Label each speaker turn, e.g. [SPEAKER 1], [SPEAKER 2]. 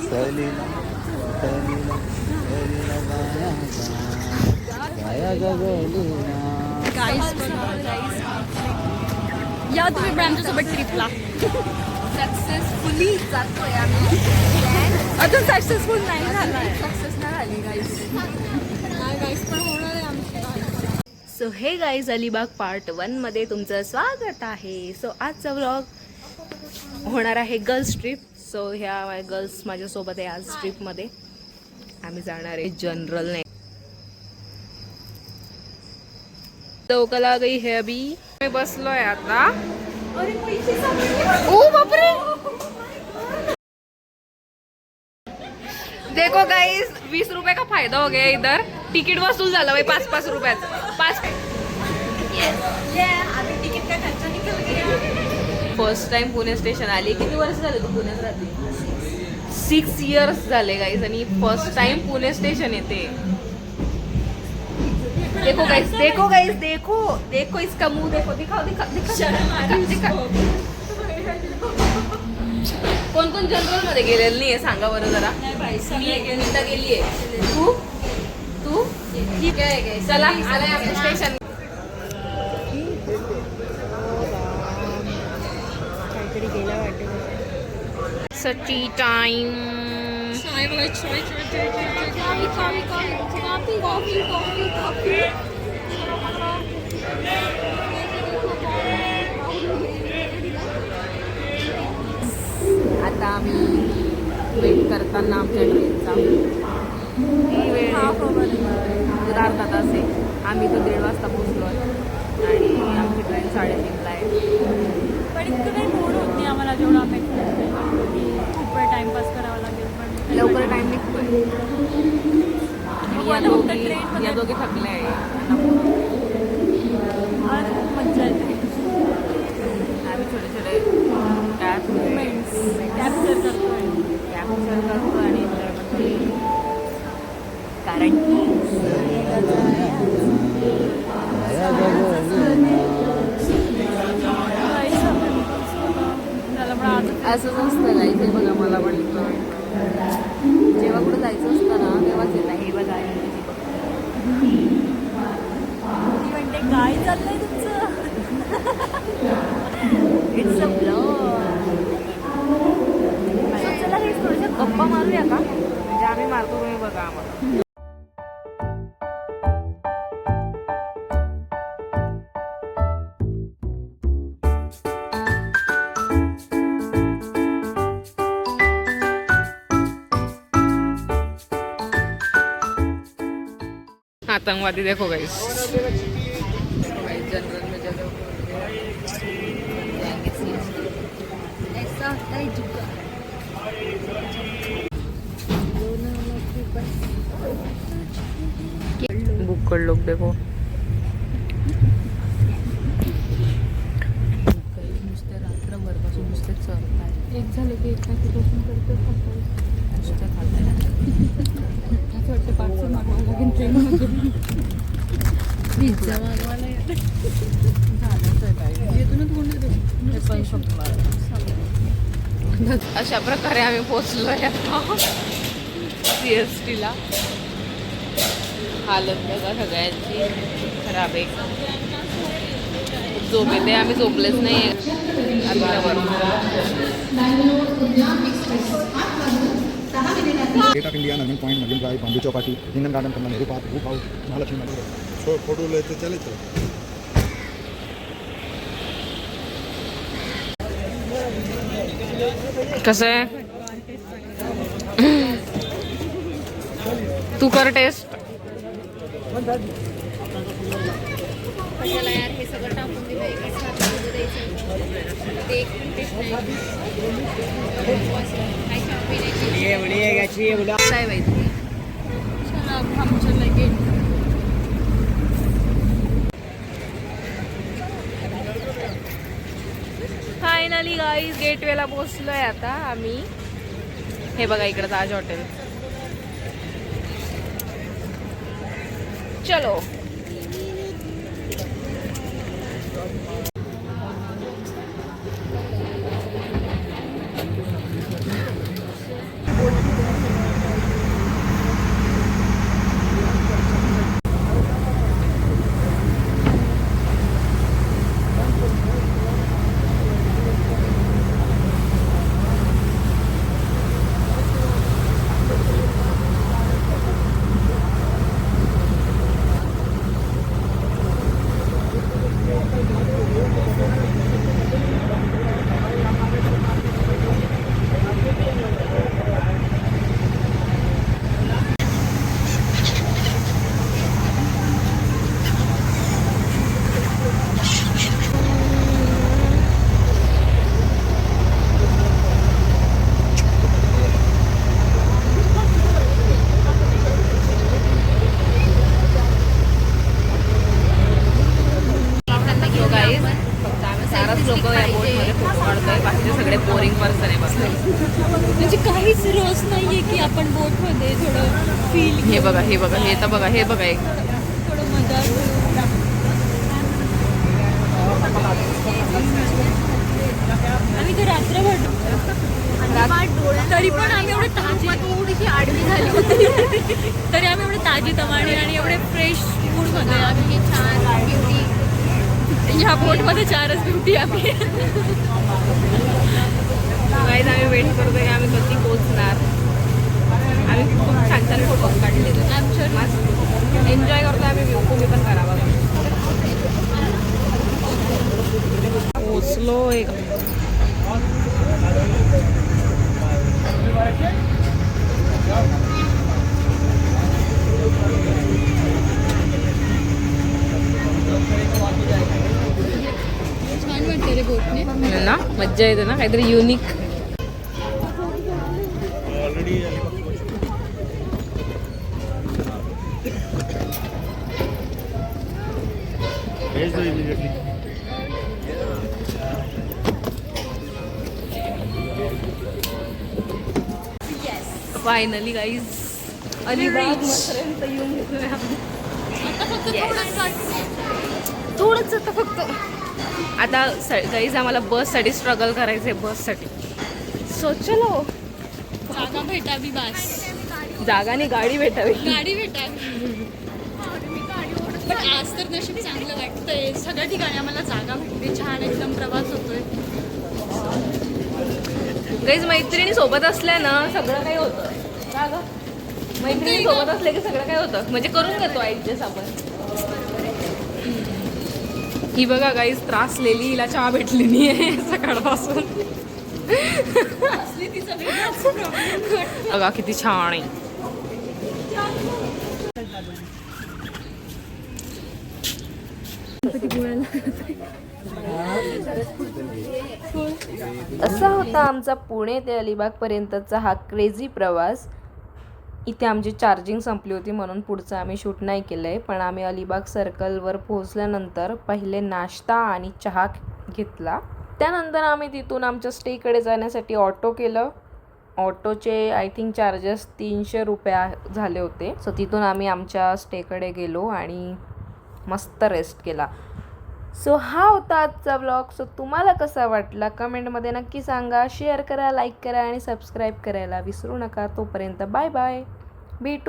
[SPEAKER 1] सहलीला सहलीला सहलीला गाया गगलीना.
[SPEAKER 2] या तुम्ही पण आमच्यासोबत ट्रिपला. सक्सेसफुली जातोय आम्ही. अजून सक्सेसफुल नाही झाला, सक्सेस नाही झाली गाईस पण होणार आहे आमची. सो हे गाईज अलिबाग पार्ट 1 मध्ये तुमचं स्वागत आहे. सो आजचा व्लॉग होणार आहे गर्ल्स ट्रिप. सो ह्या गर्ल्स माझ्यासोबत आहे आज ट्रिपमध्ये. आम्ही जाणार आहे जनरल नाही. चौकाला गई है अभी. मी बसलोय आता. ओ बापरे, देखो गाइस 20 रुपये का फायदा हो गया इधर. तिकीट वसूल झालं भाई 5-5 रुपयाचं. 5 तिकीट का खर्च निकल गया. फर्स्ट टाइम पुणे स्टेशन आली. किती वर्ष झाले तू पुण्यात राहते? 6 इयर्स झाले गाइस आणि फर्स्ट टाइम पुणे स्टेशन येते. देखो गाइस, देखो गाइस, देखो देखो इसका मुंह देखो. दिखाओ दिखाओ. कोण कोण जनरल मध्ये गेलेलं नाहीये सांगा बरं जरा. मी गीता गेलीये. तू तू ठीक आहे. चला आलाय आपलं स्टेशन. काहीतरी गेला वाटत. सची टाइम. आता आम्ही वेट करताना आमच्या ट्रेनचा ही वेळ अर्धा तास आहे. आम्ही तर 1:30 वाजता पोहोचलो आणि आमची ट्रेन 3:30ला आहे.
[SPEAKER 3] पण इतकं काही बोर होत नाही आम्हाला जेवढा आम्ही खूप वेळ टाइमपास करावा लागेल. पण
[SPEAKER 2] लवकर टाइम निघतोय. या दोघी थकले आहे.
[SPEAKER 3] आज खूप मजा येते.
[SPEAKER 2] आम्ही छोटे छोटे
[SPEAKER 3] मोमेंट्स कॅप्चर करतो
[SPEAKER 2] आणि एन्जॉय करतो. कारण असंच असतं नाही ते बघा. मला पण जेव्हा कुठं जायचं असतं ना तेव्हाच येत आहे. हे बघा
[SPEAKER 3] ती म्हणते काय चाललंय तुमचं.
[SPEAKER 2] It's a blog. चला हे थोडंसं गप्पा मारूया का? म्हणजे आम्ही मारतो तुम्ही बघा आम्हाला. आतंकवादी देखो गाइस. जनरल में जगह ऐसा होता है जुगा. बुक्कड़ लोग देखो. नुसते रात्रभरपासून नुसते चरतात.
[SPEAKER 3] एक झालं की एक बसून करतो.
[SPEAKER 2] नुसते खातात.
[SPEAKER 3] असं वाटतं पार्सल मागवावं लागेल ट्रेनमध्ये. पिझ्झा मागवायला झालंच आहे काय. येथूनच कोणते पण
[SPEAKER 2] अशा प्रकारे आम्ही पोचलोय CST ला. हालत बघा सगळ्यांची खराब आहे. झोप येते. आम्ही झोपलेच नाही.
[SPEAKER 4] गेट ऑफ इंडिया, नवीन पॉइंट, नवीन ड्राइव, बांबू Chowpatty, hanging garden, Kamala Nehru park, भूख हाउस, महालक्ष्मी मंदिर. फोटो लेते चले चलो.
[SPEAKER 2] कसं आहे? तू कर टेस्ट.
[SPEAKER 3] यार हे सगळं टाकून दिलं एकाच हातामध्ये द्यायचं. ते एक पण टेस्ट नाही. काय चहा पिण्याची
[SPEAKER 2] काय माहिती.
[SPEAKER 3] चला आमच्या लगेच.
[SPEAKER 2] फायनली गाईज गेटवेला पोहोचलोय आता आम्ही. हे बघा इकडं ताज हॉटेल. चलो.
[SPEAKER 3] नाहीये की आपण बोटमध्ये थोडं फील
[SPEAKER 2] हे बघा हे बघा हे तर बघा हे बघा एक
[SPEAKER 3] थोडं मजा करू. आम्ही तर रात्रभर तरी पण आम्ही एवढे ताजी थोडीशी आडवी झाली होती तरी आम्ही एवढे ताजी तवाणी आणि एवढे फ्रेश मूड मध्ये आम्ही छान ब्युटी ह्या बोटमध्ये 4च ब्युटी आम्ही
[SPEAKER 2] गाईज आम्ही वेट करतोय की आम्ही कधी पोहोचणार. आम्ही खूप छान छान फोटोज काढले मस्त एन्जॉय करतोय आम्ही. व्ह्यू तुम्ही पण करावा. पोचलो एक
[SPEAKER 3] छान वाटतं रे बोटने.
[SPEAKER 2] ना मज्जा येते ना काहीतरी युनिक. फायनली गाईज अलिबाग पर्यंत येऊन घेतलोय आम्ही. थोडंच आता फक्त. आता गाईज आम्हाला बससाठी स्ट्रगल करायचं आहे बससाठी. सो चलो.
[SPEAKER 3] जागा भेटावी बास.
[SPEAKER 2] जागाने गाडी भेटावी.
[SPEAKER 3] गाडी भेटावी. पण आज तर नशीब चांगलं वाटतंय. सगळ्या ठिकाणी आम्हाला जागा भेटते. छान एकदम प्रवास होतोय.
[SPEAKER 2] गाईज मैत्रिणी सोबत असल्या ना सगळं काही होतं. का गं? मैत्रिणी सोबत असले की सगळं काय होतं. म्हणजे करून घेतो ॲडजस्ट आपण. ही बघा गाईज त्रासलेली. हिला चहा भेटली नाही आहे सकाळपासून. बघा किती छान आहे. असा होता आमचा पुणे ते अलिबाग पर्यंतचा हा क्रेझी प्रवास. इथे आमची चार्जिंग संपली होती म्हणून पुढचं आम्ही शूट नाही केलं आहे. पण आम्ही अलिबाग सर्कलवर पोहोचल्यानंतर पहिले नाश्ता आणि चहा घेतला. त्यानंतर आम्ही तिथून आमच्या स्टेकडे जाण्यासाठी ऑटो केलं. ऑटोचे आय थिंक चार्जेस 300 रुपये झाले होते. सो तिथून आम्ही आमच्या स्टेकडे गेलो आणि मस्त रेस्ट केला. सो हा होता आजचा व्लॉग. सो तुम्हाला कसा वाटला कमेंटमध्ये नक्की सांगा. शेअर करा, लाईक करा आणि सबस्क्राईब करायला विसरू नका. तोपर्यंत बाय बाय. भेटू.